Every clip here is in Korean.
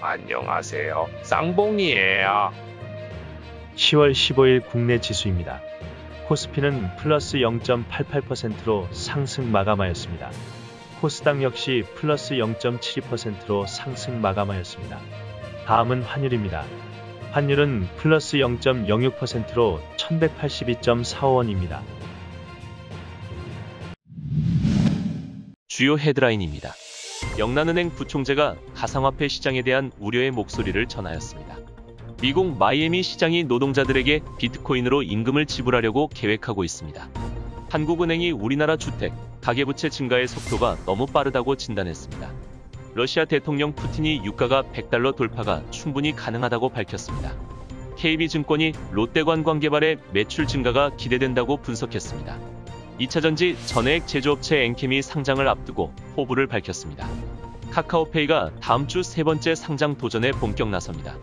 안녕하세요. 쌍봉이에요. 10월 15일 국내 지수입니다. 코스피는 플러스 0.88%로 상승 마감하였습니다. 코스닥 역시 플러스 0.72%로 상승 마감하였습니다. 다음은 환율입니다. 환율은 플러스 0.06%로 1182.45원입니다. 주요 헤드라인입니다. 영란은행 부총재가 가상화폐 시장에 대한 우려의 목소리를 전하였습니다. 미국 마이애미 시장이 노동자들에게 비트코인으로 임금을 지불하려고 계획하고 있습니다. 한국은행이 우리나라 주택, 가계부채 증가의 속도가 너무 빠르다고 진단했습니다. 러시아 대통령 푸틴이 유가가 $100 돌파가 충분히 가능하다고 밝혔습니다. KB증권이 롯데관광개발의 매출 증가가 기대된다고 분석했습니다. 2차전지 전해액 제조업체 엔캠이 상장을 앞두고 포부를 밝혔습니다. 카카오페이가 다음 주 세 번째 상장 도전에 본격 나섭니다.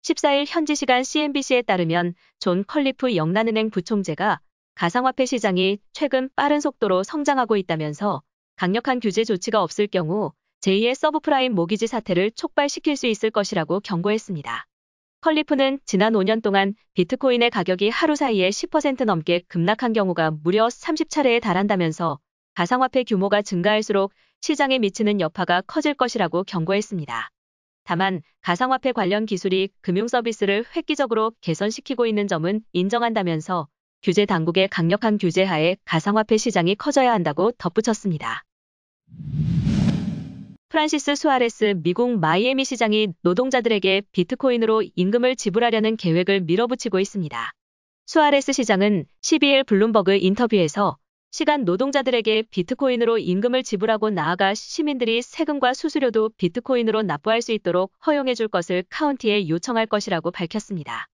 14일 현지 시간 CNBC에 따르면 존 컬리프 영란은행 부총재가 가상화폐 시장이 최근 빠른 속도로 성장하고 있다면서 강력한 규제 조치가 없을 경우 제2의 서브프라임 모기지 사태를 촉발시킬 수 있을 것이라고 경고했습니다. 컬리프는 지난 5년 동안 비트코인의 가격이 하루 사이에 10% 넘게 급락한 경우가 무려 30차례에 달한다면서 가상화폐 규모가 증가할수록 시장에 미치는 여파가 커질 것이라고 경고했습니다. 다만 가상화폐 관련 기술이 금융 서비스를 획기적으로 개선시키고 있는 점은 인정한다면서 규제 당국의 강력한 규제 하에 가상화폐 시장이 커져야 한다고 덧붙였습니다. 프란시스 수아레스 미국 마이애미 시장이 노동자들에게 비트코인으로 임금을 지불하려는 계획을 밀어붙이고 있습니다. 수아레스 시장은 12일 블룸버그 인터뷰에서 시간 노동자들에게 비트코인으로 임금을 지불하고 나아가 시민들이 세금과 수수료도 비트코인으로 납부할 수 있도록 허용해 줄 것을 카운티에 요청할 것이라고 밝혔습니다.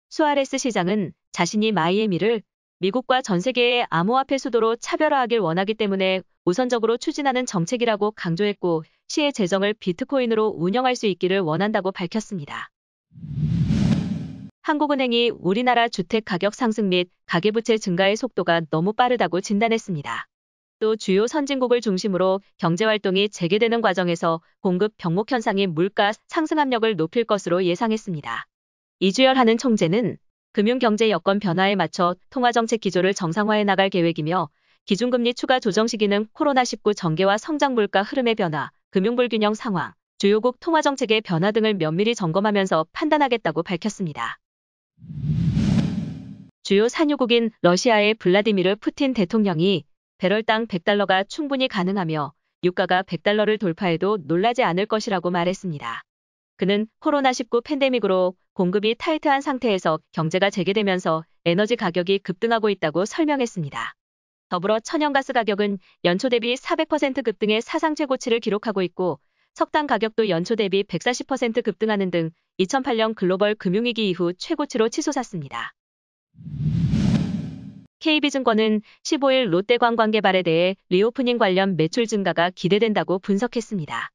수아레스 시장은 자신이 마이애미를 미국과 전 세계의 암호화폐 수도로 차별화하길 원하기 때문에 우선적으로 추진하는 정책이라고 강조했고 시의 재정을 비트코인으로 운영할 수 있기를 원한다고 밝혔습니다. 한국은행이 우리나라 주택 가격 상승 및 가계부채 증가의 속도가 너무 빠르다고 진단했습니다. 또 주요 선진국을 중심으로 경제활동이 재개되는 과정에서 공급 병목 현상이 물가 상승 압력을 높일 것으로 예상했습니다. 이주열 한은 총재는 금융경제 여건 변화에 맞춰 통화정책 기조를 정상화해 나갈 계획이며 기준금리 추가 조정 시기는 코로나19 전개와 성장 물가 흐름의 변화, 금융불균형 상황, 주요국 통화정책의 변화 등을 면밀히 점검하면서 판단하겠다고 밝혔습니다. 주요 산유국인 러시아의 블라디미르 푸틴 대통령이 배럴당 $100가 충분히 가능하며 유가가 $100를 돌파해도 놀라지 않을 것이라고 말했습니다. 그는 코로나19 팬데믹으로 공급이 타이트한 상태에서 경제가 재개되면서 에너지 가격이 급등하고 있다고 설명했습니다. 더불어 천연가스 가격은 연초 대비 400% 급등의 사상 최고치를 기록하고 있고 석탄 가격도 연초 대비 140% 급등하는 등 2008년 글로벌 금융위기 이후 최고치로 치솟았습니다. KB증권은 15일 롯데관광개발에 대해 리오프닝 관련 매출 증가가 기대된다고 분석했습니다.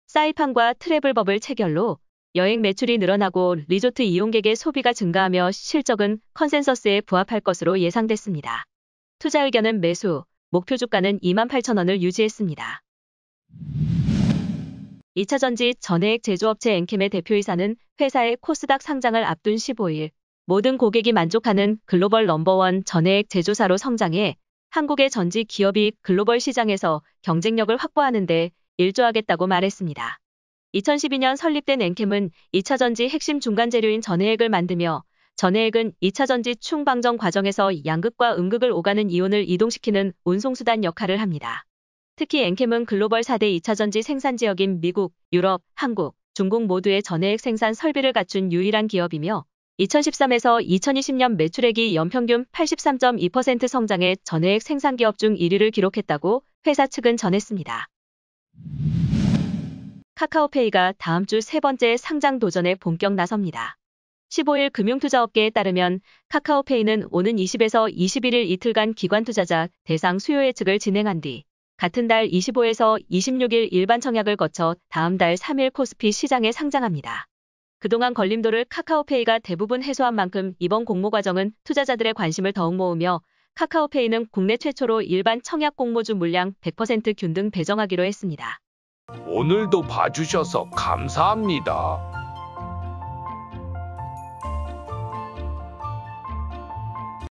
사이판과 트래블버블 체결로 여행 매출이 늘어나고 리조트 이용객의 소비가 증가하며 실적은 컨센서스에 부합할 것으로 예상됐습니다. 투자 의견은 매수, 목표 주가는 28,000원을 유지했습니다. 2차전지 전해액 제조업체 엔캠의 대표이사는 회사의 코스닥 상장을 앞둔 15일 모든 고객이 만족하는 글로벌 넘버원 전해액 제조사로 성장해 한국의 전지 기업이 글로벌 시장에서 경쟁력을 확보하는 데 일조하겠다고 말했습니다. 2012년 설립된 엔캠은 2차전지 핵심 중간 재료인 전해액을 만들며 전해액은 2차전지 충방정 과정에서 양극과 음극을 오가는 이온을 이동시키는 운송수단 역할을 합니다. 특히 엔캠은 글로벌 4대 2차전지 생산 지역인 미국, 유럽, 한국, 중국 모두의 전해액 생산 설비를 갖춘 유일한 기업이며 2013에서 2020년 매출액이 연평균 83.2% 성장해 전해액 생산 기업 중 1위를 기록했다고 회사 측은 전했습니다. 카카오페이가 다음 주 세 번째 상장 도전에 본격 나섭니다. 15일 금융투자업계에 따르면 카카오페이는 오는 20에서 21일 이틀간 기관투자자 대상 수요 예측을 진행한 뒤 같은 달 25에서 26일 일반 청약을 거쳐 다음 달 3일 코스피 시장에 상장합니다. 그동안 걸림돌을 카카오페이가 대부분 해소한 만큼 이번 공모 과정은 투자자들의 관심을 더욱 모으며 카카오페이는 국내 최초로 일반 청약 공모주 물량 100% 균등 배정하기로 했습니다. 오늘도 봐주셔서 감사합니다.